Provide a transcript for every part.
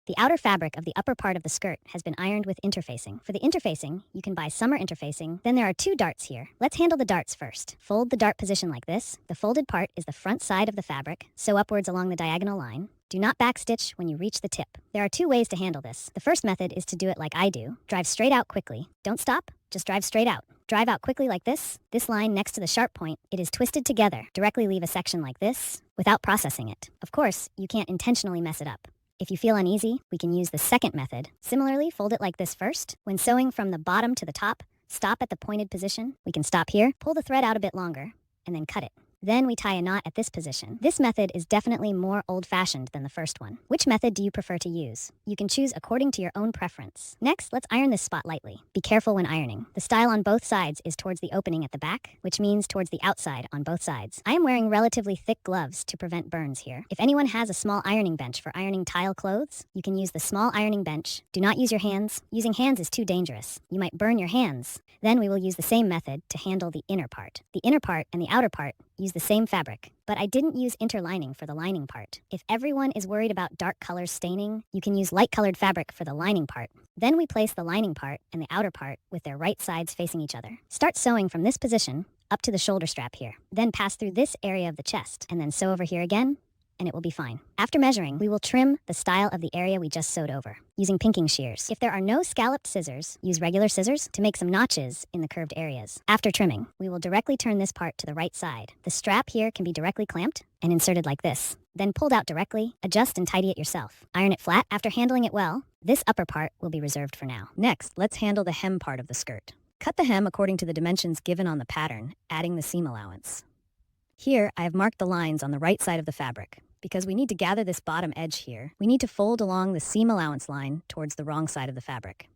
The outer fabric of the upper part of the skirt has been ironed with interfacing. For the interfacing, you can buy summer interfacing. Then there are two darts here. Let's handle the darts first. Fold the dart position like this. The folded part is the front side of the fabric, sew upwards along the diagonal line. Do not backstitch when you reach the tip. There are two ways to handle this. The first method is to do it like I do. Drive straight out quickly. Don't stop, just drive straight out. Drive out quickly like this. This line next to the sharp point, it is twisted together. Directly leave a section like this without processing it. Of course, you can't intentionally mess it up. If you feel uneasy, we can use the second method. Similarly, fold it like this first. When sewing from the bottom to the top, stop at the pointed position. We can stop here, pull the thread out a bit longer, and then cut it. Then we tie a knot at this position. This method is definitely more old-fashioned than the first one. Which method do you prefer to use? You can choose according to your own preference. Next, let's iron this spot lightly. Be careful when ironing. The style on both sides is towards the opening at the back, which means towards the outside on both sides. I am wearing relatively thick gloves to prevent burns here. If anyone has a small ironing bench for ironing tile clothes, you can use the small ironing bench. Do not use your hands. Using hands is too dangerous. You might burn your hands. Then we will use the same method to handle the inner part. The inner part and the outer part use the same fabric, but I didn't use interlining for the lining part. If everyone is worried about dark colors staining, you can use light-colored fabric for the lining part. Then we place the lining part and the outer part with their right sides facing each other. Start sewing from this position up to the shoulder strap here. Then pass through this area of the chest, and then sew over here again, and it will be fine. After measuring, we will trim the style of the area we just sewed over, using pinking shears. If there are no scalloped scissors, use regular scissors to make some notches in the curved areas. After trimming, we will directly turn this part to the right side. The strap here can be directly clamped and inserted like this, then pulled out directly. Adjust and tidy it yourself. Iron it flat. After handling it well, this upper part will be reserved for now. Next, let's handle the hem part of the skirt. Cut the hem according to the dimensions given on the pattern, adding the seam allowance. Here, I have marked the lines on the right side of the fabric. Because we need to gather this bottom edge here, we need to fold along the seam allowance line towards the wrong side of the fabric.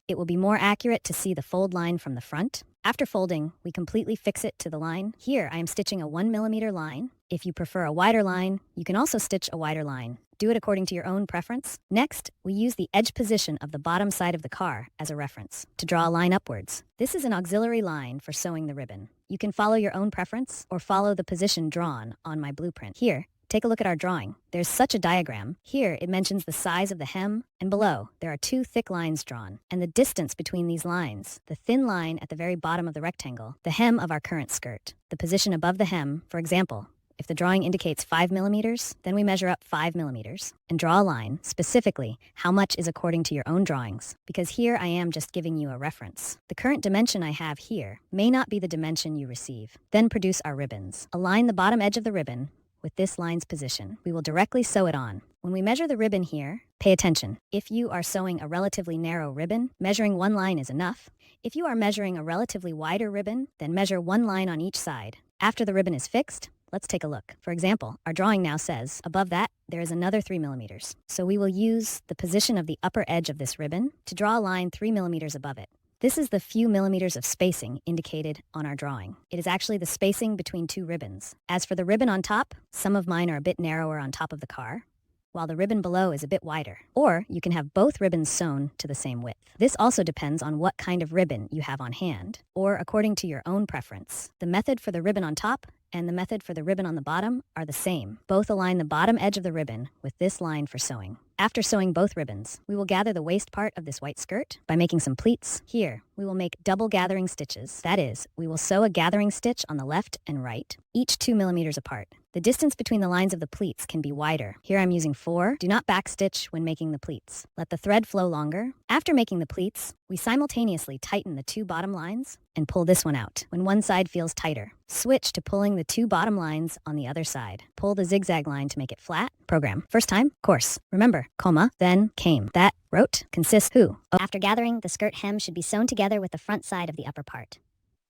It will be more accurate to see the fold line from the front. After folding, we completely fix it to the line. Here, I am stitching a 1mm line. If you prefer a wider line, you can also stitch a wider line. Do it according to your own preference. Next, we use the edge position of the bottom side of the car as a reference to draw a line upwards. This is an auxiliary line for sewing the ribbon. You can follow your own preference or follow the position drawn on my blueprint. Here, take a look at our drawing. There's such a diagram. Here, it mentions the size of the hem, and below, there are two thick lines drawn, and the distance between these lines, the thin line at the very bottom of the rectangle, the hem of our current skirt. The position above the hem, for example, if the drawing indicates 5mm, then we measure up 5mm and draw a line, specifically how much is according to your own drawings, because here I am just giving you a reference. The current dimension I have here may not be the dimension you receive. Then produce our ribbons. Align the bottom edge of the ribbon with this line's position. We will directly sew it on. When we measure the ribbon here, pay attention. If you are sewing a relatively narrow ribbon, measuring one line is enough. If you are measuring a relatively wider ribbon, then measure one line on each side. After the ribbon is fixed, let's take a look. For example, our drawing now says, above that, there is another 3mm. So we will use the position of the upper edge of this ribbon to draw a line 3mm above it. This is the few millimeters of spacing indicated on our drawing. It is actually the spacing between two ribbons. As for the ribbon on top, some of mine are a bit narrower on top of the car, while the ribbon below is a bit wider. Or you can have both ribbons sewn to the same width. This also depends on what kind of ribbon you have on hand, or according to your own preference. The method for the ribbon on top and the method for the ribbon on the bottom are the same. Both align the bottom edge of the ribbon with this line for sewing. After sewing both ribbons, we will gather the waist part of this white skirt by making some pleats. Here, we will make double gathering stitches. That is, we will sew a gathering stitch on the left and right, each 2mm apart. The distance between the lines of the pleats can be wider. Here I'm using 4. Do not backstitch when making the pleats. Let the thread flow longer. After making the pleats, we simultaneously tighten the two bottom lines and pull this one out. When one side feels tighter, switch to pulling the two bottom lines on the other side. Pull the zigzag line to make it flat. Program. First time, course. Remember, comma, then came. That, wrote, consists who. After gathering, the skirt hem should be sewn together with the front side of the upper part.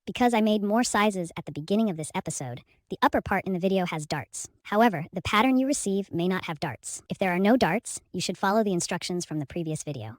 Because I made more sizes at the beginning of this episode, the upper part in the video has darts. However, the pattern you receive may not have darts. If there are no darts, you should follow the instructions from the previous video.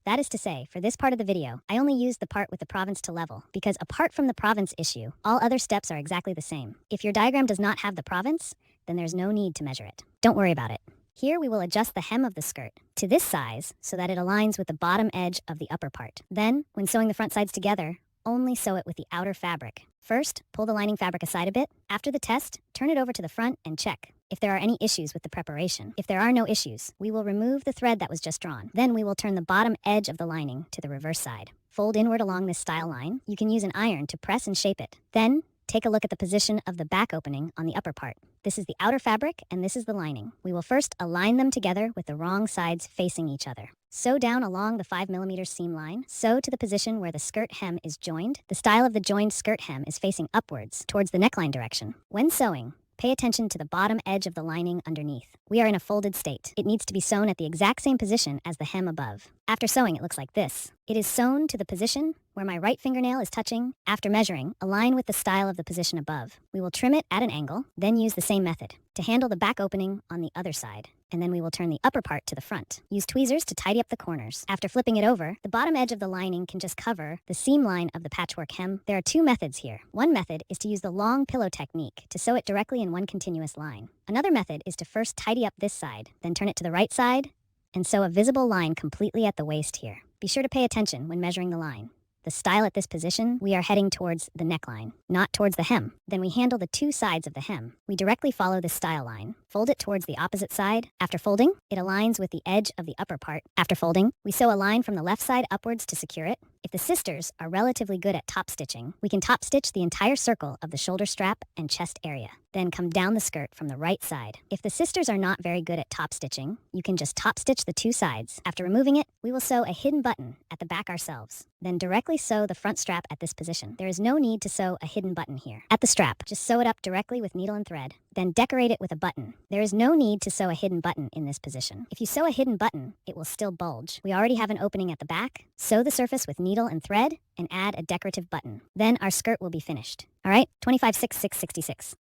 That is to say, for this part of the video, I only used the part with the province to level, because apart from the province issue, all other steps are exactly the same. If your diagram does not have the province, then there's no need to measure it. Don't worry about it. Here we will adjust the hem of the skirt to this size so that it aligns with the bottom edge of the upper part. Then, when sewing the front sides together, only sew it with the outer fabric. First, pull the lining fabric aside a bit. After the test, turn it over to the front and check. if there are any issues with the preparation. If there are no issues, we will remove the thread that was just drawn. Then we will turn the bottom edge of the lining to the reverse side. Fold inward along this style line. You can use an iron to press and shape it. Then, take a look at the position of the back opening on the upper part. This is the outer fabric and this is the lining. We will first align them together with the wrong sides facing each other. Sew down along the 5mm seam line. Sew to the position where the skirt hem is joined. The style of the joined skirt hem is facing upwards towards the neckline direction. When sewing, pay attention to the bottom edge of the lining underneath. We are in a folded state. It needs to be sewn at the exact same position as the hem above. After sewing, it looks like this. It is sewn to the position where my right fingernail is touching. After measuring, align with the style of the position above. We will trim it at an angle, then use the same method to handle the back opening on the other side. And then we will turn the upper part to the front. Use tweezers to tidy up the corners. After flipping it over, the bottom edge of the lining can just cover the seam line of the patchwork hem. There are two methods here. One method is to use the long pillow technique to sew it directly in one continuous line. Another method is to first tidy up this side, then turn it to the right side, and sew a visible line completely at the waist here. Be sure to pay attention when measuring the line. The style at this position, we are heading towards the neckline, not towards the hem. Then we handle the two sides of the hem. We directly follow this style line. Fold it towards the opposite side. After folding, it aligns with the edge of the upper part. After folding, we sew a line from the left side upwards to secure it. If the sisters are relatively good at top stitching, we can top stitch the entire circle of the shoulder strap and chest area. Then come down the skirt from the right side. If the sisters are not very good at top stitching, you can just top stitch the two sides. After removing it, we will sew a hidden button at the back ourselves. Then directly sew the front strap at this position. There is no need to sew a hidden button here. At the strap, just sew it up directly with needle and thread. Then decorate it with a button. There is no need to sew a hidden button in this position. If you sew a hidden button, it will still bulge. We already have an opening at the back. Sew the surface with needle and thread and add a decorative button. Then our skirt will be finished. All right, 25/6/666.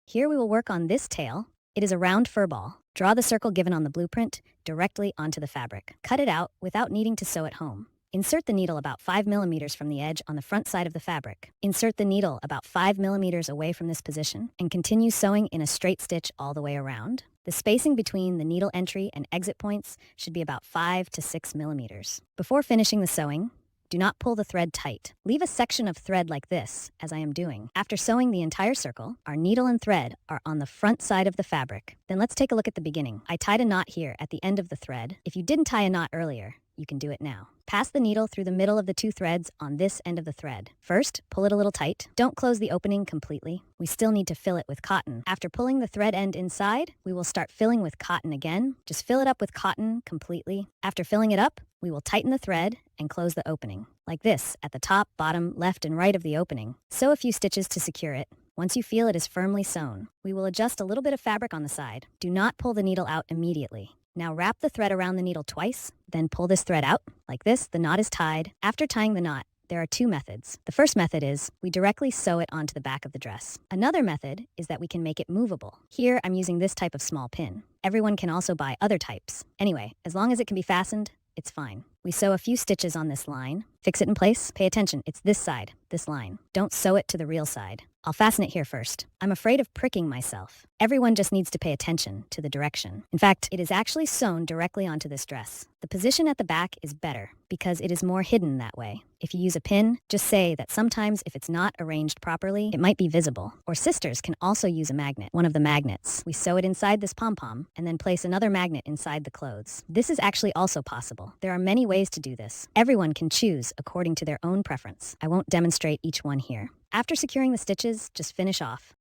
Here we will work on this tail. It is a round fur ball. Draw the circle given on the blueprint directly onto the fabric. Cut it out without needing to sew at home. Insert the needle about 5mm from the edge on the front side of the fabric. Insert the needle about 5mm away from this position and continue sewing in a straight stitch all the way around. The spacing between the needle entry and exit points should be about 5 to 6mm. Before finishing the sewing, do not pull the thread tight. Leave a section of thread like this, as I am doing. After sewing the entire circle, our needle and thread are on the front side of the fabric. Then let's take a look at the beginning. I tied a knot here at the end of the thread. If you didn't tie a knot earlier, you can do it now. Pass the needle through the middle of the two threads on this end of the thread. First, pull it a little tight. Don't close the opening completely. We still need to fill it with cotton. After pulling the thread end inside, we will start filling with cotton again. Just fill it up with cotton completely. After filling it up, we will tighten the thread and close the opening, like this, at the top, bottom, left, and right of the opening. Sew a few stitches to secure it. Once you feel it is firmly sewn, we will adjust a little bit of fabric on the side. Do not pull the needle out immediately. Now wrap the thread around the needle twice, then pull this thread out. Like this, the knot is tied. After tying the knot, there are two methods. The first method is we directly sew it onto the back of the dress. Another method is that we can make it movable. Here, I'm using this type of small pin. Everyone can also buy other types. Anyway, as long as it can be fastened, it's fine. We sew a few stitches on this line. Fix it in place. Pay attention, it's this side, this line. Don't sew it to the real side. I'll fasten it here first. I'm afraid of pricking myself. Everyone just needs to pay attention to the direction. In fact, it is actually sewn directly onto this dress. The position at the back is better because it is more hidden that way. If you use a pin, just say that sometimes if it's not arranged properly, it might be visible. Or sisters can also use a magnet, one of the magnets. We sew it inside this pom-pom and then place another magnet inside the clothes. This is actually also possible. There are many ways to do this. Everyone can choose according to their own preference. I won't demonstrate each one here. After securing the stitches, just finish off.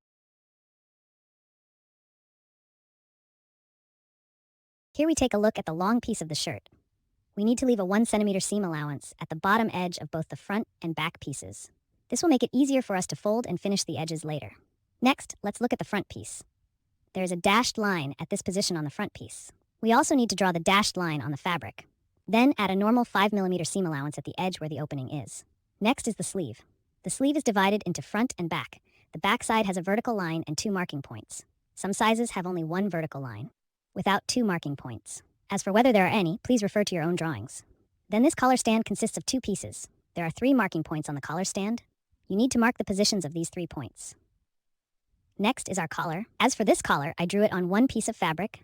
Here we take a look at the long piece of the shirt. We need to leave a 1cm seam allowance at the bottom edge of both the front and back pieces. This will make it easier for us to fold and finish the edges later. Next, let's look at the front piece. There is a dashed line at this position on the front piece. We also need to draw the dashed line on the fabric. Then add a normal 5mm seam allowance at the edge where the opening is. Next is the sleeve. The sleeve is divided into front and back. The back side has a vertical line and 2 marking points. Some sizes have only 1 vertical line, without 2 marking points. As for whether there are any, please refer to your own drawings. Then this collar stand consists of 2 pieces. There are 3 marking points on the collar stand. You need to mark the positions of these 3 points. Next is our collar. As for this collar, I drew it on 1 piece of fabric.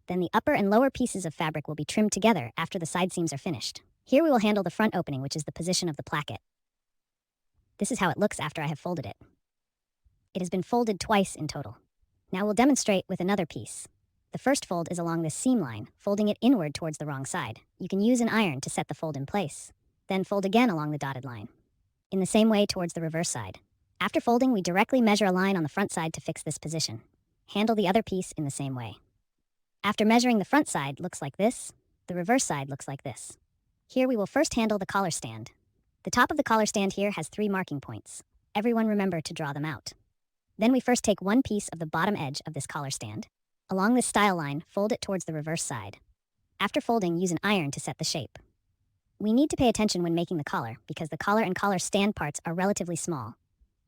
Then the upper and lower pieces of fabric will be trimmed together after the side seams are finished. Here we will handle the front opening, which is the position of the placket. This is how it looks after I have folded it. It has been folded twice in total. Now we'll demonstrate with another piece. The first fold is along this seam line, folding it inward towards the wrong side. You can use an iron to set the fold in place. Then fold again along the dotted line. In the same way towards the reverse side. After folding, we directly measure a line on the front side to fix this position. Handle the other piece in the same way. After measuring, the front side looks like this, the reverse side looks like this. Here we will first handle the collar stand. The top of the collar stand here has 3 marking points. Everyone remember to draw them out. Then we first take one piece of the bottom edge of this collar stand. Along this style line, fold it towards the reverse side. After folding, use an iron to set the shape. We need to pay attention when making the collar because the collar and collar stand parts are relatively small,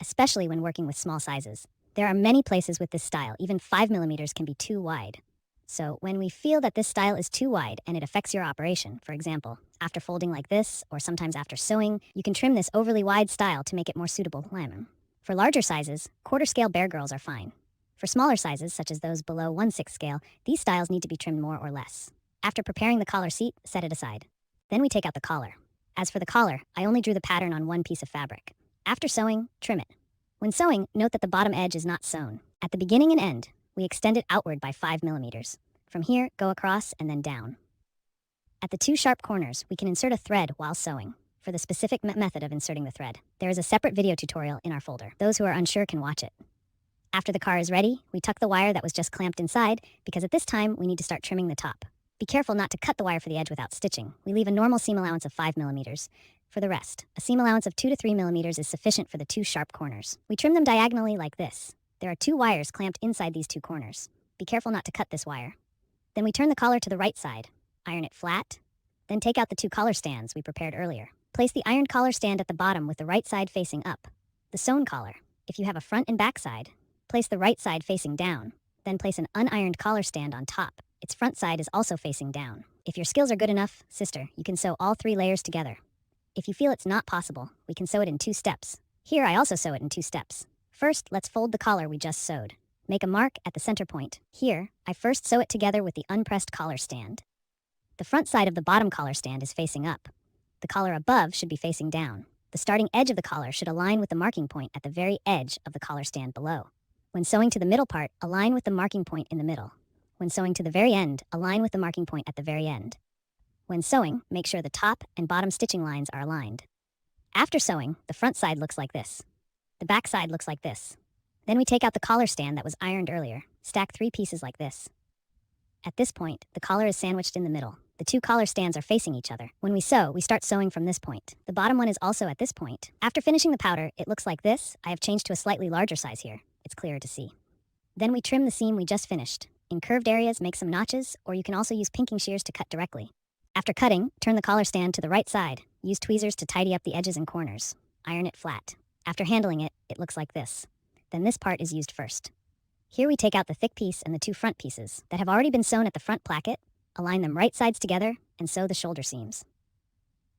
especially when working with small sizes. There are many places with this style, even 5 millimeters can be too wide. So when we feel that this style is too wide and it affects your operation, for example, after folding like this or sometimes after sewing, you can trim this overly wide style to make it more suitable. For larger sizes, quarter scale bear girls are fine. For smaller sizes, such as those below 1/6 scale, these styles need to be trimmed more or less. After preparing the collar seat, set it aside. Then we take out the collar. As for the collar, I only drew the pattern on one piece of fabric. After sewing, trim it. When sewing, note that the bottom edge is not sewn. At the beginning and end, we extend it outward by 5 millimeters. From here, go across and then down. At the 2 sharp corners, we can insert a thread while sewing. For the specific method of inserting the thread, there is a separate video tutorial in our folder. Those who are unsure can watch it. After the car is ready, we tuck the wire that was just clamped inside because at this time we need to start trimming the top. Be careful not to cut the wire for the edge without stitching. We leave a normal seam allowance of 5 millimeters. For the rest, a seam allowance of 2 to 3 millimeters is sufficient for the 2 sharp corners. We trim them diagonally like this. There are 2 wires clamped inside these 2 corners. Be careful not to cut this wire. Then we turn the collar to the right side, iron it flat, then take out the 2 collar stands we prepared earlier. Place the ironed collar stand at the bottom with the right side facing up. The sewn collar, if you have a front and back side, place the right side facing down, then place an unironed collar stand on top. Its front side is also facing down. If your skills are good enough, sister, you can sew all 3 layers together. If you feel it's not possible, we can sew it in 2 steps. Here I also sew it in 2 steps. First, let's fold the collar we just sewed. Make a mark at the center point. Here, I first sew it together with the unpressed collar stand. The front side of the bottom collar stand is facing up. The collar above should be facing down. The starting edge of the collar should align with the marking point at the very edge of the collar stand below. When sewing to the middle part, align with the marking point in the middle. When sewing to the very end, align with the marking point at the very end. When sewing, make sure the top and bottom stitching lines are aligned. After sewing, the front side looks like this. The back side looks like this. Then we take out the collar stand that was ironed earlier. Stack 3 pieces like this. At this point, the collar is sandwiched in the middle. The 2 collar stands are facing each other. When we sew, we start sewing from this point. The bottom one is also at this point. After finishing the powder, it looks like this. I have changed to a slightly larger size here. It's clearer to see. Then we trim the seam we just finished. In curved areas, make some notches, or you can also use pinking shears to cut directly. After cutting, turn the collar stand to the right side. Use tweezers to tidy up the edges and corners. Iron it flat. After handling it, it looks like this. Then this part is used first. Here we take out the thick piece and the 2 front pieces that have already been sewn at the front placket, align them right sides together, and sew the shoulder seams.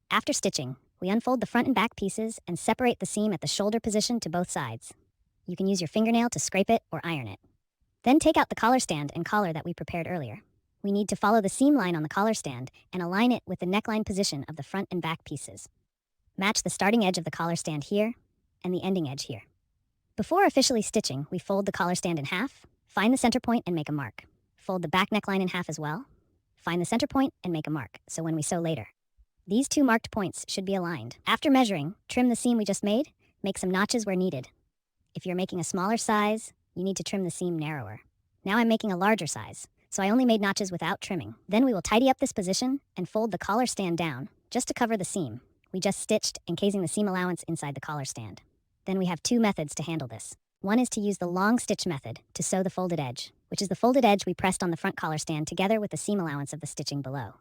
After stitching, we unfold the front and back pieces and separate the seam at the shoulder position to both sides. You can use your fingernail to scrape it or iron it. Then take out the collar stand and collar that we prepared earlier. We need to follow the seam line on the collar stand and align it with the neckline position of the front and back pieces. Match the starting edge of the collar stand here and the ending edge here. Before officially stitching, we fold the collar stand in half, find the center point and make a mark. Fold the back neckline in half as well. Find the center point and make a mark, so when we sew later. These 2 marked points should be aligned. After measuring, trim the seam we just made, make some notches where needed. If you're making a smaller size, you need to trim the seam narrower. Now I'm making a larger size, so I only made notches without trimming. Then we will tidy up this position and fold the collar stand down, just to cover the seam. We just stitched, encasing the seam allowance inside the collar stand. Then we have 2 methods to handle this. One is to use the long stitch method to sew the folded edge, which is the folded edge we pressed on the front collar stand together with the seam allowance of the stitching below.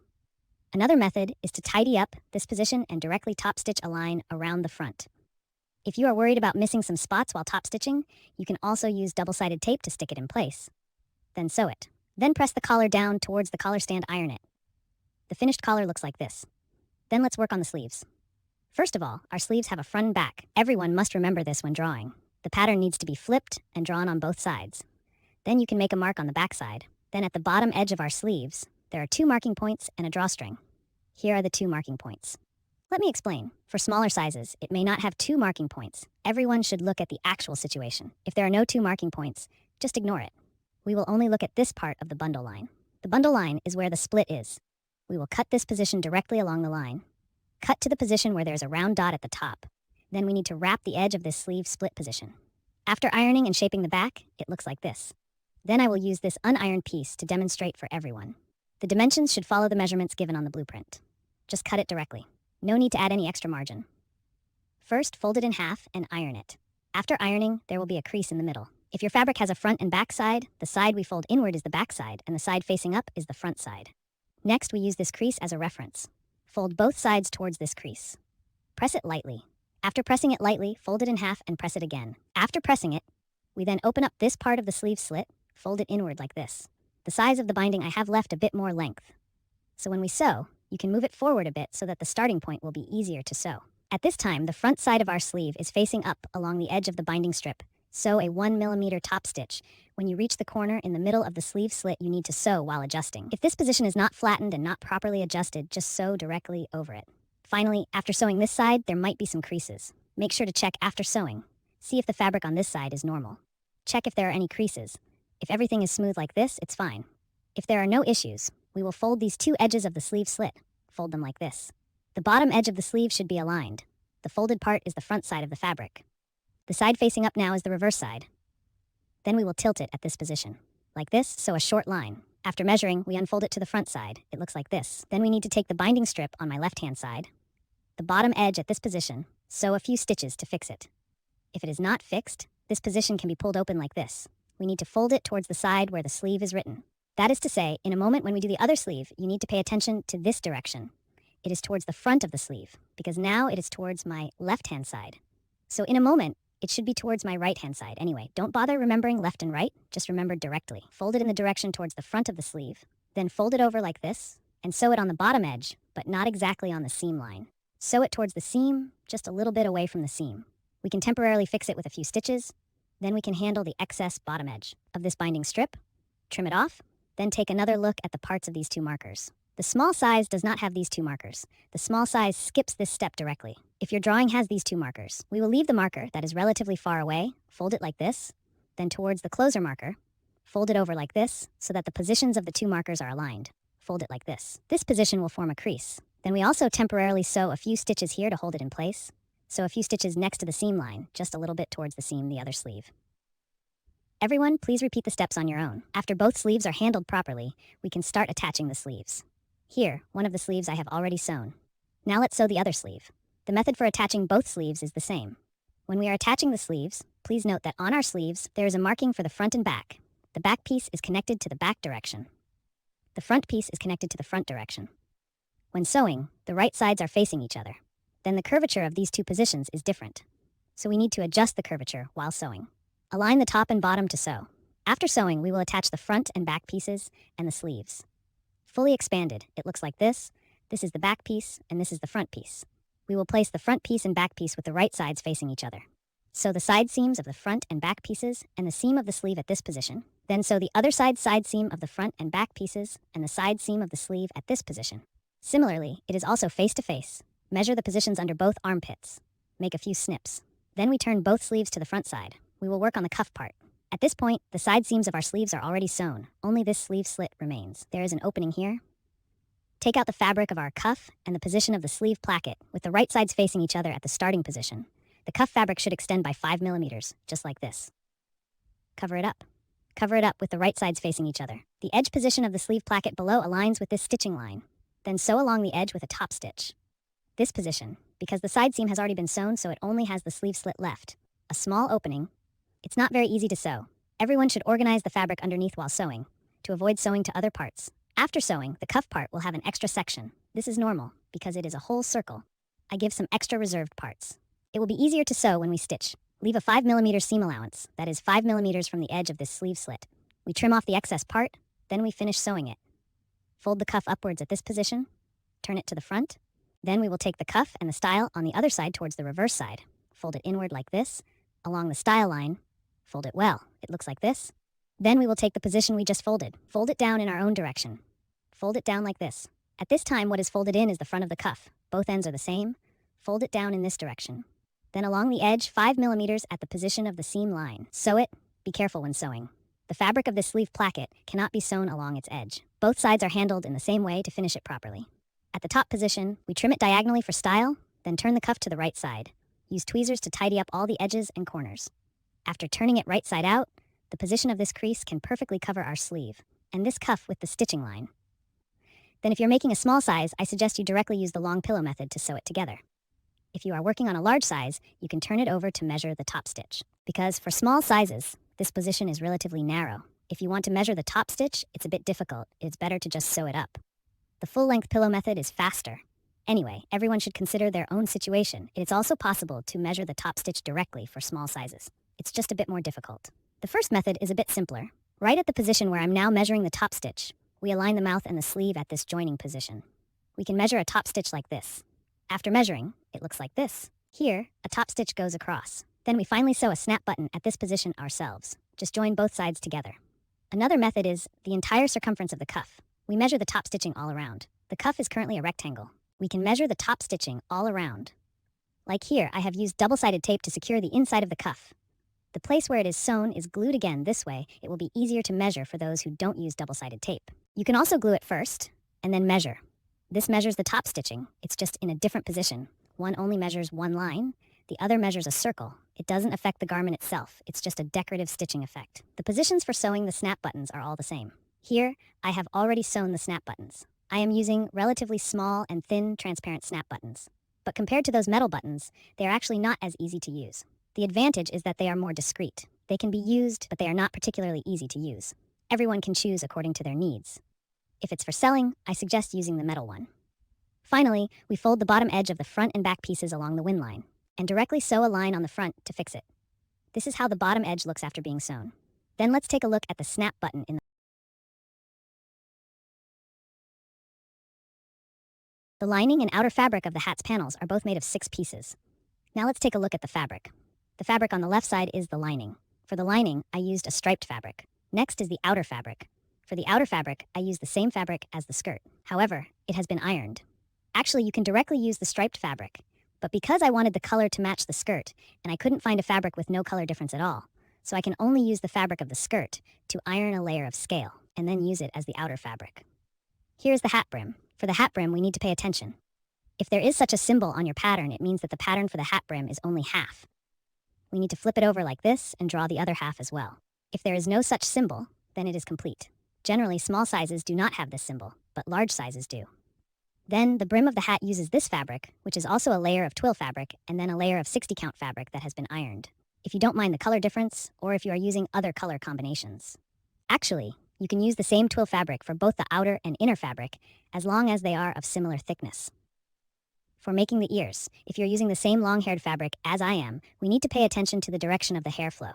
Another method is to tidy up this position and directly top stitch a line around the front. If you are worried about missing some spots while top stitching, you can also use double-sided tape to stick it in place. Then sew it. Then press the collar down towards the collar stand, iron it. The finished collar looks like this. Then let's work on the sleeves. First of all, our sleeves have a front and back. Everyone must remember this when drawing. The pattern needs to be flipped and drawn on both sides. Then you can make a mark on the back side. Then at the bottom edge of our sleeves, there are 2 marking points and a drawstring. Here are the 2 marking points. Let me explain. For smaller sizes, it may not have two marking points. Everyone should look at the actual situation. If there are no two marking points, just ignore it. We will only look at this part of the bundle line. The bundle line is where the split is. We will cut this position directly along the line. Cut to the position where there's a round dot at the top. Then we need to wrap the edge of this sleeve split position. After ironing and shaping the back, it looks like this. Then I will use this unironed piece to demonstrate for everyone. The dimensions should follow the measurements given on the blueprint. Just cut it directly. No need to add any extra margin. First, fold it in half and iron it. After ironing, there will be a crease in the middle. If your fabric has a front and back side, the side we fold inward is the back side, and the side facing up is the front side. Next, we use this crease as a reference. Fold both sides towards this crease. Press it lightly. After pressing it lightly, fold it in half and press it again. After pressing it, we then open up this part of the sleeve slit, fold it inward like this. The size of the binding I have left a bit more length. So when we sew, you can move it forward a bit so that the starting point will be easier to sew. At this time, the front side of our sleeve is facing up along the edge of the binding strip. Sew a 1 mm top stitch. When you reach the corner in the middle of the sleeve slit, you need to sew while adjusting. If this position is not flattened and not properly adjusted, just sew directly over it. Finally, after sewing this side, there might be some creases. Make sure to check after sewing. See if the fabric on this side is normal. Check if there are any creases. If everything is smooth like this, it's fine. If there are no issues, we will fold these two edges of the sleeve slit. Fold them like this. The bottom edge of the sleeve should be aligned. The folded part is the front side of the fabric. The side facing up now is the reverse side. Then we will tilt it at this position. Like this, sew a short line. After measuring, we unfold it to the front side. It looks like this. Then we need to take the binding strip on my left-hand side, the bottom edge at this position, sew a few stitches to fix it. If it is not fixed, this position can be pulled open like this. We need to fold it towards the side where the sleeve is written. That is to say, in a moment when we do the other sleeve, you need to pay attention to this direction. It is towards the front of the sleeve, because now it is towards my left-hand side. So in a moment, it should be towards my right-hand side. Anyway, don't bother remembering left and right, just remember directly. Fold it in the direction towards the front of the sleeve, then fold it over like this, and sew it on the bottom edge, but not exactly on the seam line. Sew it towards the seam, just a little bit away from the seam. We can temporarily fix it with a few stitches, then we can handle the excess bottom edge of this binding strip, trim it off, then take another look at the parts of these two markers. The small size does not have these two markers. The small size skips this step directly. If your drawing has these two markers, we will leave the marker that is relatively far away, fold it like this, then towards the closer marker, fold it over like this so that the positions of the two markers are aligned. Fold it like this. This position will form a crease. Then we also temporarily sew a few stitches here to hold it in place. Sew a few stitches next to the seam line, just a little bit towards the seam the other sleeve. Everyone, please repeat the steps on your own. After both sleeves are handled properly, we can start attaching the sleeves. Here, one of the sleeves I have already sewn. Now let's sew the other sleeve. The method for attaching both sleeves is the same. When we are attaching the sleeves, please note that on our sleeves, there is a marking for the front and back. The back piece is connected to the back direction. The front piece is connected to the front direction. When sewing, the right sides are facing each other. Then the curvature of these two positions is different. So we need to adjust the curvature while sewing. Align the top and bottom to sew. After sewing, we will attach the front and back pieces and the sleeves. Fully expanded, it looks like this. This is the back piece, and this is the front piece. We will place the front piece and back piece with the right sides facing each other. Sew the side seams of the front and back pieces and the seam of the sleeve at this position. Then sew the other side seam of the front and back pieces and the side seam of the sleeve at this position. Similarly, it is also face to face. Measure the positions under both armpits. Make a few snips. Then we turn both sleeves to the front side. We will work on the cuff part. At this point, the side seams of our sleeves are already sewn. Only this sleeve slit remains. There is an opening here. Take out the fabric of our cuff and the position of the sleeve placket, with the right sides facing each other at the starting position. The cuff fabric should extend by 5 mm, just like this. Cover it up. Cover it up with the right sides facing each other. The edge position of the sleeve placket below aligns with this stitching line. Then sew along the edge with a top stitch. This position, because the side seam has already been sewn, so it only has the sleeve slit left. A small opening. It's not very easy to sew. Everyone should organize the fabric underneath while sewing, to avoid sewing to other parts. After sewing, the cuff part will have an extra section. This is normal, because it is a whole circle. I give some extra reserved parts. It will be easier to sew when we stitch. Leave a 5 mm seam allowance, that is 5 mm from the edge of this sleeve slit. We trim off the excess part, then we finish sewing it. Fold the cuff upwards at this position, turn it to the front. Then we will take the cuff and the style on the other side towards the reverse side. Fold it inward like this, along the style line. Fold it well. It looks like this. Then we will take the position we just folded. Fold it down in our own direction. Fold it down like this. At this time, what is folded in is the front of the cuff. Both ends are the same. Fold it down in this direction. Then along the edge, 5 millimeters at the position of the seam line. Sew it. Be careful when sewing. The fabric of this sleeve placket cannot be sewn along its edge. Both sides are handled in the same way to finish it properly. At the top position, we trim it diagonally for style, then turn the cuff to the right side. Use tweezers to tidy up all the edges and corners. After turning it right side out, the position of this crease can perfectly cover our sleeve, and this cuff with the stitching line. Then if you're making a small size, I suggest you directly use the long pillow method to sew it together. If you are working on a large size, you can turn it over to measure the top stitch. Because for small sizes, this position is relatively narrow. If you want to measure the top stitch, it's a bit difficult. It's better to just sew it up. The full-length pillow method is faster. Anyway, everyone should consider their own situation. It's also possible to measure the top stitch directly for small sizes. It's just a bit more difficult. The first method is a bit simpler. Right at the position where I'm now measuring the top stitch, we align the mouth and the sleeve at this joining position. We can measure a top stitch like this. After measuring, it looks like this. Here, a top stitch goes across. Then we finally sew a snap button at this position ourselves. Just join both sides together. Another method is the entire circumference of the cuff. We measure the top stitching all around. The cuff is currently a rectangle. We can measure the top stitching all around. Like here, I have used double-sided tape to secure the inside of the cuff. The place where it is sewn is glued again. This way, it will be easier to measure for those who don't use double-sided tape. You can also glue it first, and then measure. This measures the top stitching. It's just in a different position. One only measures one line, the other measures a circle. It doesn't affect the garment itself. It's just a decorative stitching effect. The positions for sewing the snap buttons are all the same. Here, I have already sewn the snap buttons. I am using relatively small and thin, transparent snap buttons. But compared to those metal buttons, they are actually not as easy to use. The advantage is that they are more discreet. They can be used, but they are not particularly easy to use. Everyone can choose according to their needs. If it's for selling, I suggest using the metal one. Finally, we fold the bottom edge of the front and back pieces along the wind line, and directly sew a line on the front to fix it. This is how the bottom edge looks after being sewn. Then let's take a look at the snap button in the lining and outer fabric of the hat's panels are both made of 6 pieces. Now let's take a look at the fabric. The fabric on the left side is the lining. For the lining, I used a striped fabric. Next is the outer fabric. For the outer fabric, I used the same fabric as the skirt. However, it has been ironed. Actually, you can directly use the striped fabric, but because I wanted the color to match the skirt, and I couldn't find a fabric with no color difference at all, so I can only use the fabric of the skirt to iron a layer of scale, and then use it as the outer fabric. Here's the hat brim. For the hat brim, we need to pay attention. If there is such a symbol on your pattern, it means that the pattern for the hat brim is only half. We need to flip it over like this and draw the other half as well. If there is no such symbol, then it is complete. Generally, small sizes do not have this symbol, but large sizes do. Then, the brim of the hat uses this fabric, which is also a layer of twill fabric, and then a layer of 60-count fabric that has been ironed. If you don't mind the color difference, or if you are using other color combinations. Actually, you can use the same twill fabric for both the outer and inner fabric, as long as they are of similar thickness. For making the ears, if you're using the same long-haired fabric as I am, we need to pay attention to the direction of the hair flow,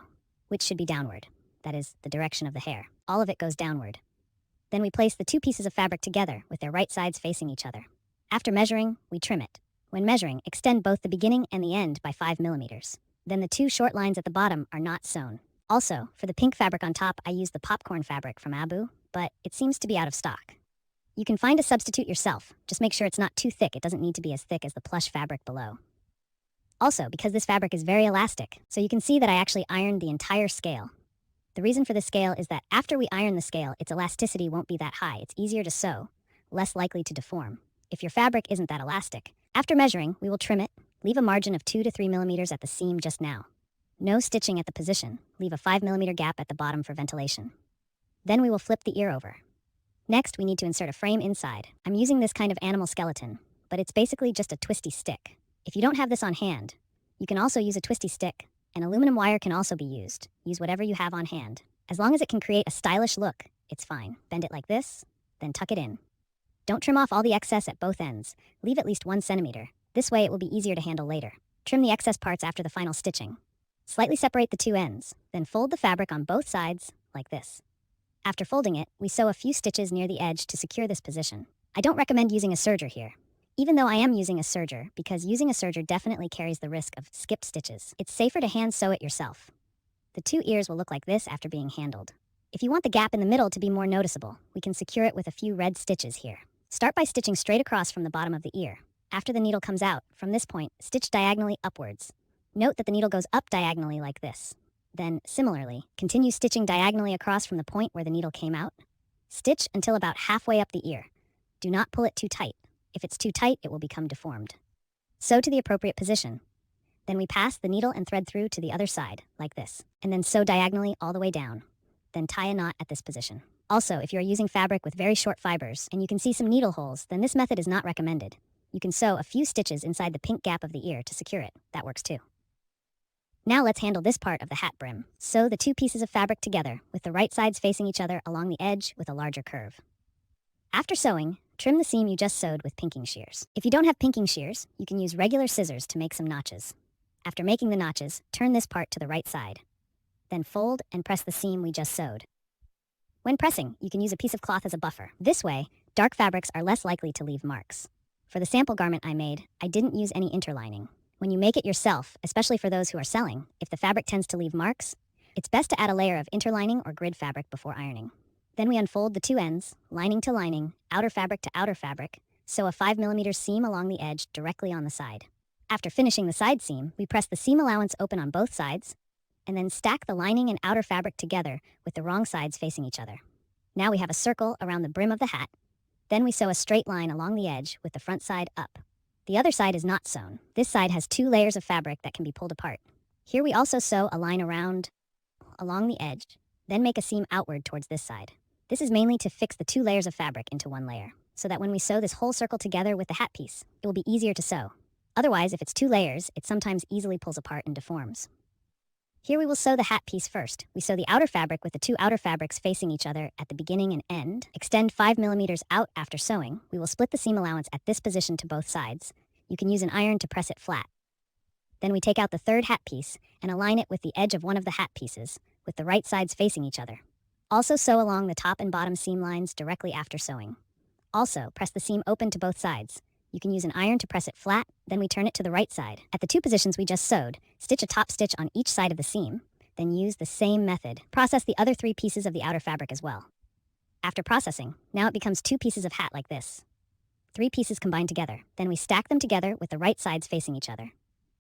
which should be downward. That is, the direction of the hair. All of it goes downward. Then we place the 2 pieces of fabric together with their right sides facing each other. After measuring, we trim it. When measuring, extend both the beginning and the end by 5 millimeters. Then the 2 short lines at the bottom are not sewn. Also, for the pink fabric on top, I used the popcorn fabric from Abu, but it seems to be out of stock. You can find a substitute yourself. Just make sure it's not too thick. It doesn't need to be as thick as the plush fabric below. Also, because this fabric is very elastic, so you can see that I actually ironed the entire scale. The reason for the scale is that after we iron the scale, its elasticity won't be that high. It's easier to sew, less likely to deform. If your fabric isn't that elastic. After measuring, we will trim it. Leave a margin of 2 to 3 millimeters at the seam just now. No stitching at the position. Leave a 5 millimeter gap at the bottom for ventilation. Then we will flip the ear over. Next, we need to insert a frame inside. I'm using this kind of animal skeleton, but it's basically just a twisty stick. If you don't have this on hand, you can also use a twisty stick. An aluminum wire can also be used. Use whatever you have on hand. As long as it can create a stylish look, it's fine. Bend it like this, then tuck it in. Don't trim off all the excess at both ends. Leave at least 1 centimeter. This way it will be easier to handle later. Trim the excess parts after the final stitching. Slightly separate the 2 ends, then fold the fabric on both sides, like this. After folding it, we sew a few stitches near the edge to secure this position. I don't recommend using a serger here, even though I am using a serger, because using a serger definitely carries the risk of skipped stitches. It's safer to hand sew it yourself. The 2 ears will look like this after being handled. If you want the gap in the middle to be more noticeable, we can secure it with a few red stitches here. Start by stitching straight across from the bottom of the ear. After the needle comes out, from this point, stitch diagonally upwards. Note that the needle goes up diagonally like this. Then, similarly, continue stitching diagonally across from the point where the needle came out. Stitch until about halfway up the ear. Do not pull it too tight. If it's too tight, it will become deformed. Sew to the appropriate position. Then we pass the needle and thread through to the other side, like this, and then sew diagonally all the way down. Then tie a knot at this position. Also, if you are using fabric with very short fibers and you can see some needle holes, then this method is not recommended. You can sew a few stitches inside the pink gap of the ear to secure it. That works too. Now let's handle this part of the hat brim. Sew the two pieces of fabric together, with the right sides facing each other along the edge with a larger curve. After sewing, trim the seam you just sewed with pinking shears. If you don't have pinking shears, you can use regular scissors to make some notches. After making the notches, turn this part to the right side. Then fold and press the seam we just sewed. When pressing, you can use a piece of cloth as a buffer. This way, dark fabrics are less likely to leave marks. For the sample garment I made, I didn't use any interlining. When you make it yourself, especially for those who are selling, if the fabric tends to leave marks, it's best to add a layer of interlining or grid fabric before ironing. Then we unfold the two ends, lining to lining, outer fabric to outer fabric, sew a 5mm seam along the edge directly on the side. After finishing the side seam, we press the seam allowance open on both sides, and then stack the lining and outer fabric together with the wrong sides facing each other. Now we have a circle around the brim of the hat. Then we sew a straight line along the edge with the front side up. The other side is not sewn. This side has 2 layers of fabric that can be pulled apart. Here we also sew a line along the edge, then make a seam outward towards this side. This is mainly to fix the 2 layers of fabric into one layer, so that when we sew this whole circle together with the hat piece, it will be easier to sew. Otherwise, if it's 2 layers, it sometimes easily pulls apart and deforms. Here we will sew the hat piece first. We sew the outer fabric with the 2 outer fabrics facing each other at the beginning and end. Extend 5mm out after sewing. We will split the seam allowance at this position to both sides. You can use an iron to press it flat. Then we take out the third hat piece and align it with the edge of one of the hat pieces, with the right sides facing each other. Also sew along the top and bottom seam lines directly after sewing. Also, press the seam open to both sides. You can use an iron to press it flat, then we turn it to the right side. At the 2 positions we just sewed, stitch a top stitch on each side of the seam, then use the same method. Process the other 3 pieces of the outer fabric as well. After processing, now it becomes 2 pieces of hat like this. 3 pieces combined together. Then we stack them together with the right sides facing each other.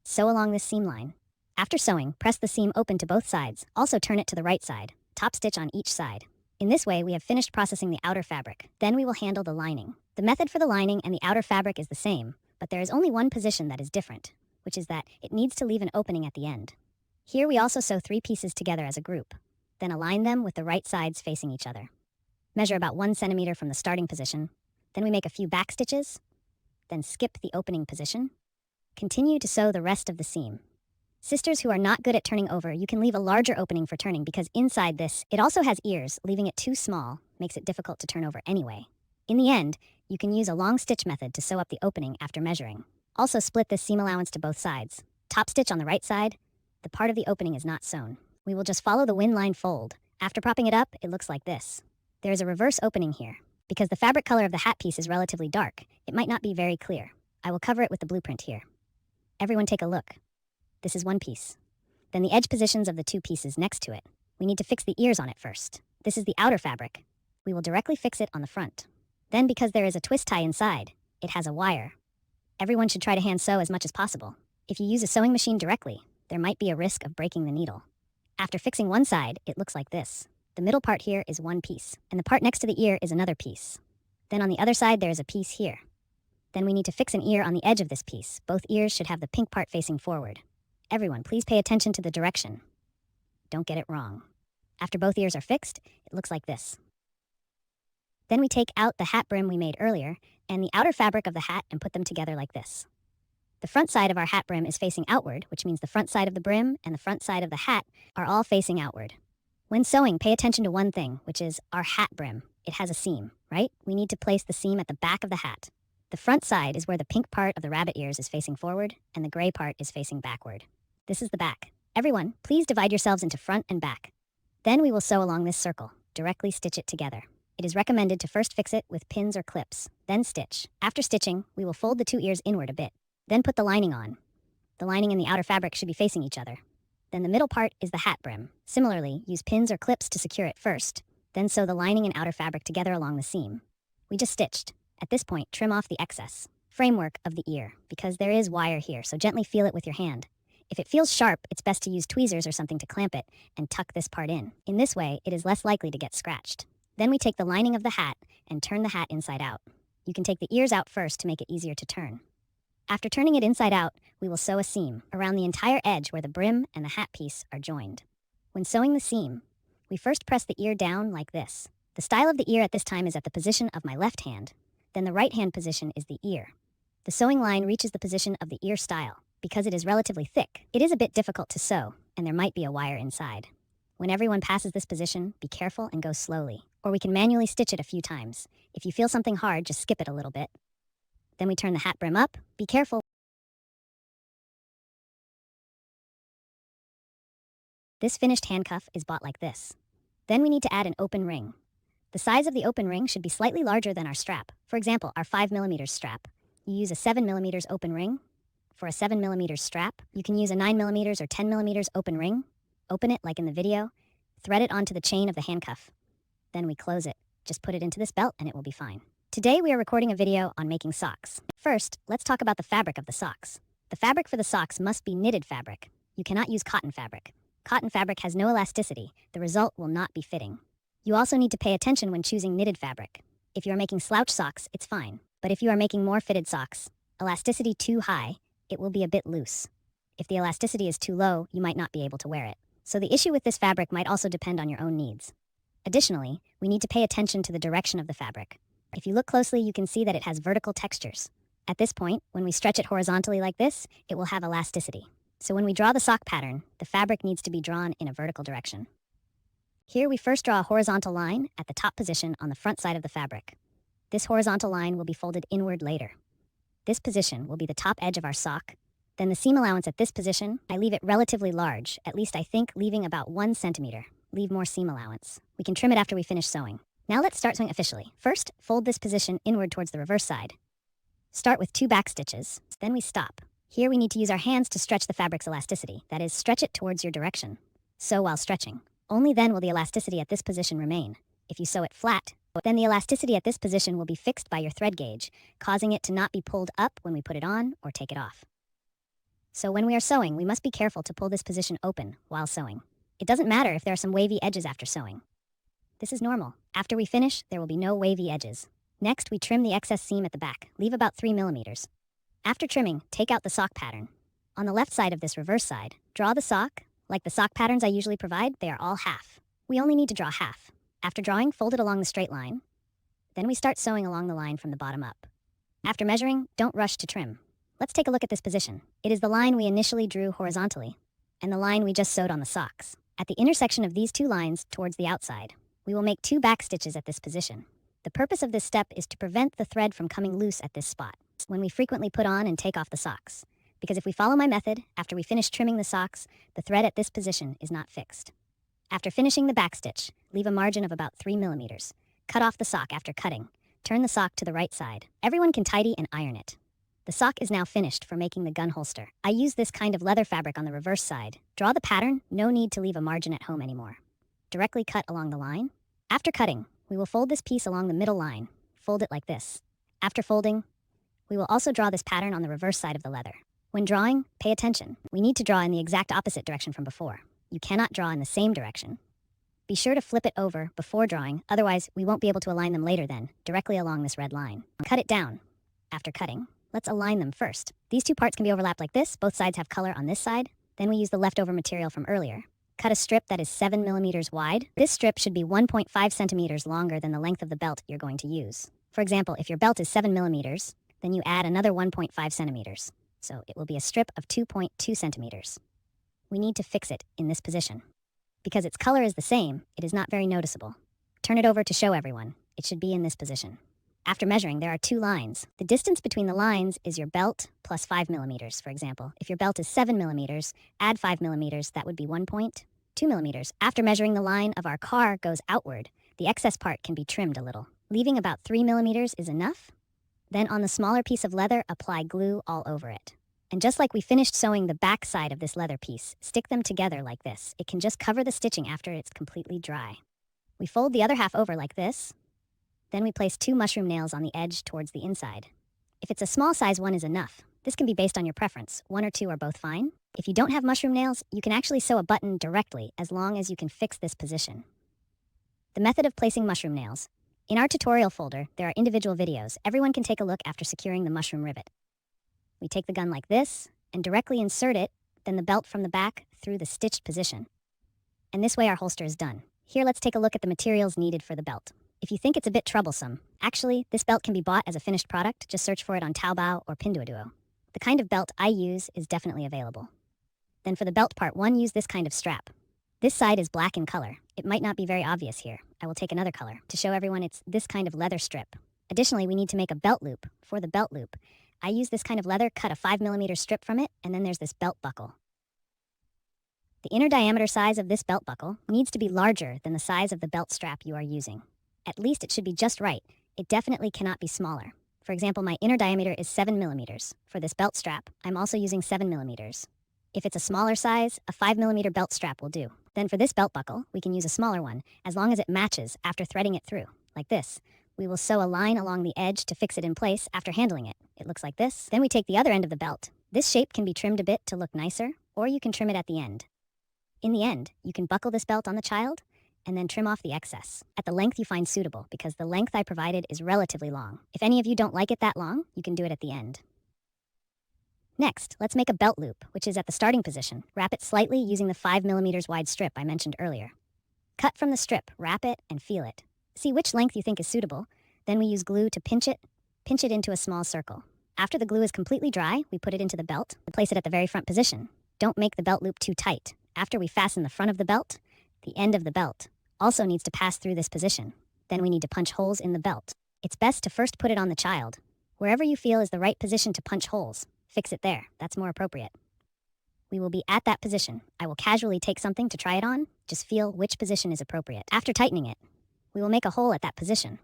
Sew along this seam line. After sewing, press the seam open to both sides. Also turn it to the right side. Top stitch on each side. In this way, we have finished processing the outer fabric. Then we will handle the lining. The method for the lining and the outer fabric is the same, but there is only one position that is different, which is that it needs to leave an opening at the end. Here we also sew 3 pieces together as a group, then align them with the right sides facing each other. Measure about 1 centimeter from the starting position. Then we make a few back stitches, then skip the opening position. Continue to sew the rest of the seam. Sisters who are not good at turning over, you can leave a larger opening for turning because inside this, it also has ears. Leaving it too small makes it difficult to turn over anyway. In the end, you can use a long stitch method to sew up the opening after measuring. Also split this seam allowance to both sides. Top stitch on the right side. The part of the opening is not sewn. We will just follow the win line fold. After propping it up, it looks like this. There is a reverse opening here. Because the fabric color of the hat piece is relatively dark, it might not be very clear. I will cover it with the blueprint here. Everyone take a look. This is one piece. Then the edge positions of the 2 pieces next to it. We need to fix the ears on it first. This is the outer fabric. We will directly fix it on the front. Then because there is a twist tie inside, it has a wire. Everyone should try to hand sew as much as possible. If you use a sewing machine directly, there might be a risk of breaking the needle. After fixing one side, it looks like this. The middle part here is one piece, and the part next to the ear is another piece. Then on the other side, there is a piece here. Then we need to fix an ear on the edge of this piece. Both ears should have the pink part facing forward. Everyone, please pay attention to the direction. Don't get it wrong. After both ears are fixed, it looks like this. Then we take out the hat brim we made earlier and the outer fabric of the hat and put them together like this. The front side of our hat brim is facing outward, which means the front side of the brim and the front side of the hat are all facing outward. When sewing, pay attention to one thing, which is our hat brim. It has a seam, right? We need to place the seam at the back of the hat. The front side is where the pink part of the rabbit ears is facing forward and the gray part is facing backward. This is the back. Everyone, please divide yourselves into front and back. Then we will sew along this circle. Directly stitch it together. It is recommended to first fix it with pins or clips, then stitch. After stitching, we will fold the 2 ears inward a bit. Then put the lining on. The lining and the outer fabric should be facing each other. Then the middle part is the hat brim. Similarly, use pins or clips to secure it first. Then sew the lining and outer fabric together along the seam. We just stitched. At this point, trim off the excess framework of the ear, because there is wire here, so gently feel it with your hand. If it feels sharp, it's best to use tweezers or something to clamp it and tuck this part in. In this way, it is less likely to get scratched. Then we take the lining of the hat and turn the hat inside out. You can take the ears out first to make it easier to turn. After turning it inside out, we will sew a seam around the entire edge where the brim and the hat piece are joined. When sewing the seam, we first press the ear down like this. The style of the ear at this time is at the position of my left hand. Then the right hand position is the ear. The sewing line reaches the position of the ear style. Because it is relatively thick, it is a bit difficult to sew, and there might be a wire inside. When everyone passes this position, be careful and go slowly, or we can manually stitch it a few times. If you feel something hard, just skip it a little bit. Then we turn the hat brim up. Be careful. This finished handcuff is bought like this. Then we need to add an open ring. The size of the open ring should be slightly larger than our strap. For example, our 5mm strap. You use a 7mm open ring. For a 7mm strap, you can use a 9mm or 10mm open ring. Open it like in the video. Thread it onto the chain of the handcuff. Then we close it. Just put it into this belt and it will be fine. Today we are recording a video on making socks. First, let's talk about the fabric of the socks. The fabric for the socks must be knitted fabric. You cannot use cotton fabric. Cotton fabric has no elasticity. The result will not be fitting. You also need to pay attention when choosing knitted fabric. If you are making slouch socks, it's fine. But if you are making more fitted socks, elasticity too high, it will be a bit loose. If the elasticity is too low, you might not be able to wear it. So the issue with this fabric might also depend on your own needs. Additionally, we need to pay attention to the direction of the fabric. If you look closely, you can see that it has vertical textures. At this point, when we stretch it horizontally like this, it will have elasticity. So when we draw the sock pattern, the fabric needs to be drawn in a vertical direction. Here we first draw a horizontal line at the top position on the front side of the fabric. This horizontal line will be folded inward later. This position will be the top edge of our sock. Then the seam allowance at this position, I leave it relatively large, at least I think leaving about 1 centimeter. Leave more seam allowance. We can trim it after we finish sewing. Now let's start sewing officially. First, fold this position inward towards the reverse side. Start with 2 back stitches, then we stop. Here we need to use our hands to stretch the fabric's elasticity, that is, stretch it towards your direction. Sew while stretching. Only then will the elasticity at this position remain. If you sew it flat, then the elasticity at this position will be fixed by your thread gauge, causing it to not be pulled up when we put it on or take it off. So when we are sewing, we must be careful to pull this position open while sewing. It doesn't matter if there are some wavy edges after sewing. This is normal. After we finish, there will be no wavy edges. Next, we trim the excess seam at the back. Leave about 3mm. After trimming, take out the sock pattern. On the left side of this reverse side, draw the sock. Like the sock patterns I usually provide, they are all half. We only need to draw half. After drawing, fold it along the straight line. Then we start sewing along the line from the bottom up. After measuring, don't rush to trim. Let's take a look at this position. It is the line we initially drew horizontally, and the line we just sewed on the socks. At the intersection of these 2 lines towards the outside, we will make 2 back stitches at this position. The purpose of this step is to prevent the thread from coming loose at this spot, when we frequently put on and take off the socks. Because if we follow my method, after we finish trimming the socks, the thread at this position is not fixed. After finishing the back stitch, leave a margin of about 3mm. Cut off the sock after cutting. Turn the sock to the right side. Everyone can tidy and iron it. The sock is now finished for making the gun holster. I use this kind of leather fabric on the reverse side. Draw the pattern, no need to leave a margin at home anymore. Directly cut along the line. After cutting, we will fold this piece along the middle line. Fold it like this. After folding, we will also draw this pattern on the reverse side of the leather. When drawing, pay attention. We need to draw in the exact opposite direction from before. You cannot draw in the same direction. Be sure to flip it over before drawing, otherwise we won't be able to align them later then, directly along this red line. Cut it down. After cutting, let's align them first. These 2 parts can be overlapped like this, both sides have color on this side. Then we use the leftover material from earlier. Cut a strip that is 7mm wide. This strip should be 1.5 centimeters longer than the length of the belt you're going to use. For example, if your belt is 7mm, then you add another 1.5 centimeters. So it will be a strip of 2.2 centimeters. We need to fix it in this position. Because its color is the same, it is not very noticeable. Turn it over to show everyone. It should be in this position. After measuring, there are 2 lines. The distance between the lines is your belt plus 5mm, for example. If your belt is 7mm, add 5mm, that would be 1.2mm. After measuring, the line of our car goes outward. The excess part can be trimmed a little. Leaving about 3mm is enough. Then on the smaller piece of leather, apply glue all over it. And just like we finished sewing the back side of this leather piece, stick them together like this. It can just cover the stitching after it's completely dry. We fold the other half over like this. Then we place 2 mushroom nails on the edge towards the inside. If it's a small size, 1 is enough. This can be based on your preference. 1 or 2 are both fine. If you don't have mushroom nails, you can actually sew a button directly as long as you can fix this position. The method of placing mushroom nails. In our tutorial folder, there are individual videos. Everyone can take a look after securing the mushroom rivet. We take the gun like this and directly insert it, then the belt from the back through the stitched position. And this way our holster is done. Here, let's take a look at the materials needed for the belt. If you think it's a bit troublesome, actually, this belt can be bought as a finished product. Just search for it on Taobao or Pinduoduo. The kind of belt I use is definitely available. Then for the belt part 1, use this kind of strap. This side is black in color. It might not be very obvious here. I will take another color to show everyone it's this kind of leather strip. Additionally, we need to make a belt loop. For the belt loop, I use this kind of leather, cut a 5mm strip from it, and then there's this belt buckle. The inner diameter size of this belt buckle needs to be larger than the size of the belt strap you are using. At least it should be just right. It definitely cannot be smaller. For example, my inner diameter is 7mm. For this belt strap, I'm also using 7mm. If it's a smaller size, a 5mm belt strap will do. Then for this belt buckle, we can use a smaller one, as long as it matches after threading it through, like this. We will sew a line along the edge to fix it in place after handling it. It looks like this. Then we take the other end of the belt. This shape can be trimmed a bit to look nicer, or you can trim it at the end. In the end, you can buckle this belt on the child, and then trim off the excess at the length you find suitable, because the length I provided is relatively long. If any of you don't like it that long, you can do it at the end. Next, let's make a belt loop, which is at the starting position. Wrap it slightly using the 5mm wide strip I mentioned earlier. Cut from the strip, wrap it, and feel it. See which length you think is suitable. Then we use glue to pinch it into a small circle. After the glue is completely dry, we put it into the belt and place it at the very front position. Don't make the belt loop too tight. After we fasten the front of the belt, the end of the belt also needs to pass through this position. Then we need to punch holes in the belt. It's best to first put it on the child. Wherever you feel is the right position to punch holes, fix it there. That's more appropriate. We will be at that position. I will casually take something to try it on. Just feel which position is appropriate. After tightening it, we will make a hole at that position.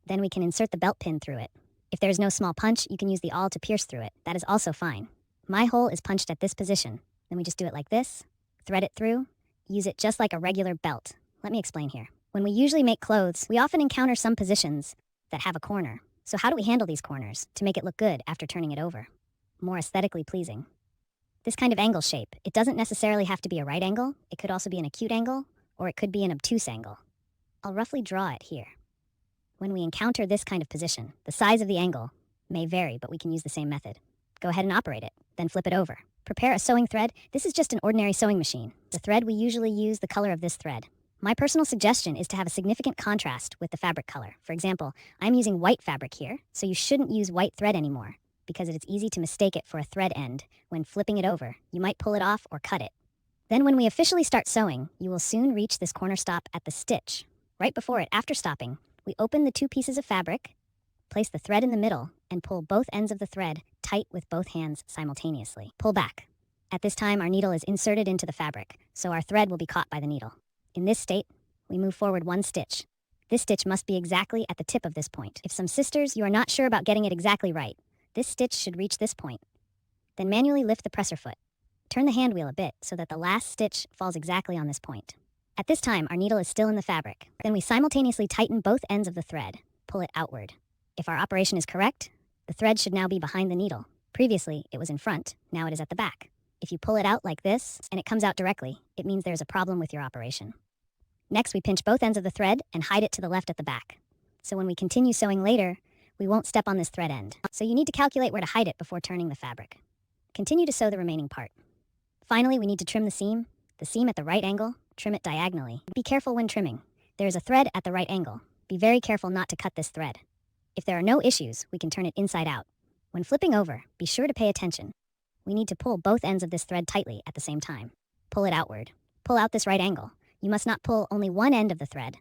Then we can insert the belt pin through it. If there is no small punch, you can use the awl to pierce through it. That is also fine. My hole is punched at this position. Then we just do it like this, thread it through, use it just like a regular belt. Let me explain here. When we usually make clothes, we often encounter some positions that have a corner. So how do we handle these corners to make it look good after turning it over? More aesthetically pleasing. This kind of angle shape, it doesn't necessarily have to be a right angle. It could also be an acute angle, or it could be an obtuse angle. I'll roughly draw it here. When we encounter this kind of position, the size of the angle may vary, but we can use the same method. Go ahead and operate it, then flip it over. Prepare a sewing thread. This is just an ordinary sewing machine. The thread, we usually use the color of this thread. My personal suggestion is to have a significant contrast with the fabric color. For example, I'm using white fabric here, so you shouldn't use white thread anymore, because it is easy to mistake it for a thread end. When flipping it over, you might pull it off or cut it. Then when we officially start sewing, you will soon reach this corner stop at the stitch. Right before it, after stopping, we open the 2 pieces of fabric, place the thread in the middle, and pull both ends of the thread tight with both hands simultaneously. Pull back. At this time, our needle is inserted into the fabric, so our thread will be caught by the needle. In this state, we move forward 1 stitch. This stitch must be exactly at the tip of this point. If some sisters, you are not sure about getting it exactly right, this stitch should reach this point. Then manually lift the presser foot. Turn the hand wheel a bit so that the last stitch falls exactly on this point. At this time, our needle is still in the fabric. Then we simultaneously tighten both ends of the thread. Pull it outward. If our operation is correct, the thread should now be behind the needle. Previously, it was in front. Now it is at the back. If you pull it out like this, and it comes out directly, it means there's a problem with your operation. Next, we pinch both ends of the thread and hide it to the left at the back. So when we continue sewing later, we won't step on this thread end. So you need to calculate where to hide it before turning the fabric. Continue to sew the remaining part. Finally, we need to trim the seam. The seam at the right angle, trim it diagonally. Be careful when trimming. There is a thread at the right angle. Be very careful not to cut this thread. If there are no issues, we can turn it inside out. When flipping over, be sure to pay attention. We need to pull both ends of this thread tightly at the same time. Pull it outward. Pull out this right angle. You must not pull only one end of the thread.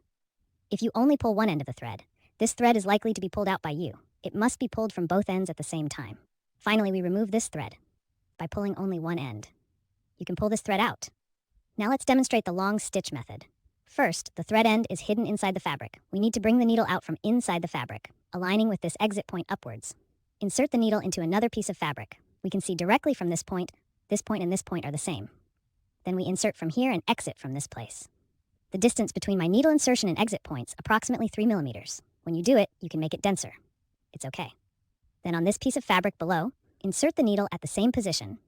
If you only pull one end of the thread, this thread is likely to be pulled out by you. It must be pulled from both ends at the same time. Finally, we remove this thread by pulling only one end. You can pull this thread out. Now let's demonstrate the long stitch method. First, the thread end is hidden inside the fabric. We need to bring the needle out from inside the fabric, aligning with this exit point upwards. Insert the needle into another piece of fabric. We can see directly from this point, and this point are the same. Then we insert from here and exit from this place. The distance between my needle insertion and exit points approximately 3 millimeters. When you do it, you can make it denser. It's okay. Then on this piece of fabric below, insert the needle at the same position.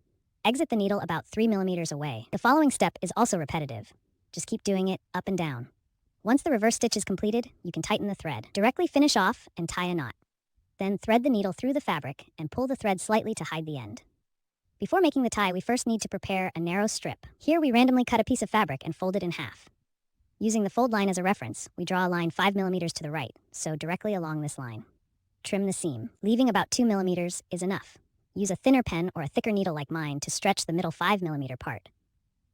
Exit the needle about 3 millimeters away. The following step is also repetitive. Just keep doing it up and down. Once the reverse stitch is completed, you can tighten the thread. Directly finish off and tie a knot. Then thread the needle through the fabric and pull the thread slightly to hide the end. Before making the tie, we first need to prepare a narrow strip. Here we randomly cut a piece of fabric and fold it in half. Using the fold line as a reference, we draw a line 5 millimeters to the right, so directly along this line. Trim the seam. Leaving about 2 millimeters is enough. Use a thinner pen or a thicker needle like mine to stretch the middle 5 millimeter part.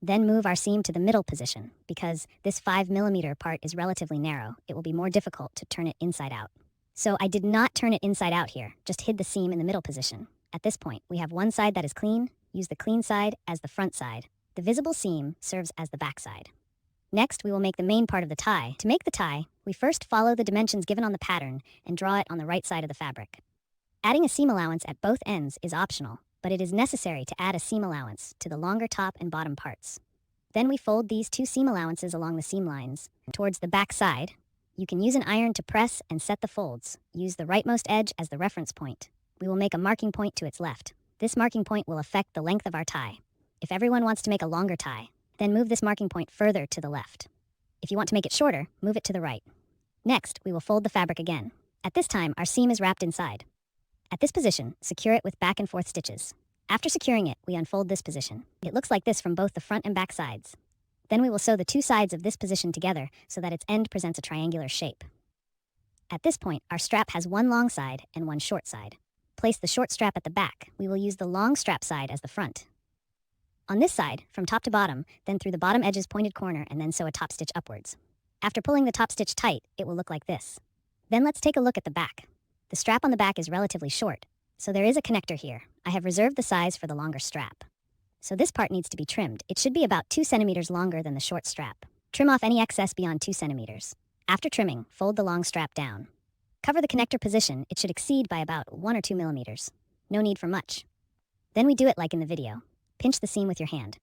Then move our seam to the middle position. Because this 5 millimeter part is relatively narrow, it will be more difficult to turn it inside out. So I did not turn it inside out here, just hid the seam in the middle position. At this point, we have one side that is clean. Use the clean side as the front side. The visible seam serves as the back side. Next, we will make the main part of the tie. To make the tie, we first follow the dimensions given on the pattern and draw it on the right side of the fabric. Adding a seam allowance at both ends is optional, but it is necessary to add a seam allowance to the longer top and bottom parts. Then we fold these 2 seam allowances along the seam lines towards the back side. You can use an iron to press and set the folds. Use the rightmost edge as the reference point. We will make a marking point to its left. This marking point will affect the length of our tie. If everyone wants to make a longer tie, then move this marking point further to the left. If you want to make it shorter, move it to the right. Next, we will fold the fabric again. At this time, our seam is wrapped inside. At this position, secure it with back and forth stitches. After securing it, we unfold this position. It looks like this from both the front and back sides. Then we will sew the 2 sides of this position together so that its end presents a triangular shape. At this point, our strap has one long side and one short side. Place the short strap at the back. We will use the long strap side as the front. On this side, from top to bottom, then through the bottom edge's pointed corner and then sew a top stitch upwards. After pulling the top stitch tight, it will look like this. Then let's take a look at the back. The strap on the back is relatively short, so there is a connector here. I have reserved the size for the longer strap. So this part needs to be trimmed. It should be about 2 centimeters longer than the short strap. Trim off any excess beyond 2 centimeters. After trimming, fold the long strap down. Cover the connector position. It should exceed by about 1 or 2 millimeters. No need for much. Then we do it like in the video. Pinch the seam with your hand.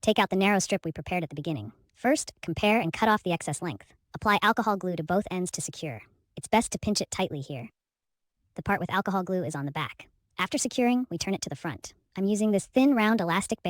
Take out the narrow strip we prepared at the beginning. First, compare and cut off the excess length. Apply alcohol glue to both ends to secure. It's best to pinch it tightly here. The part with alcohol glue is on the back. After securing, we turn it to the front. I'm using this thin, round elastic band.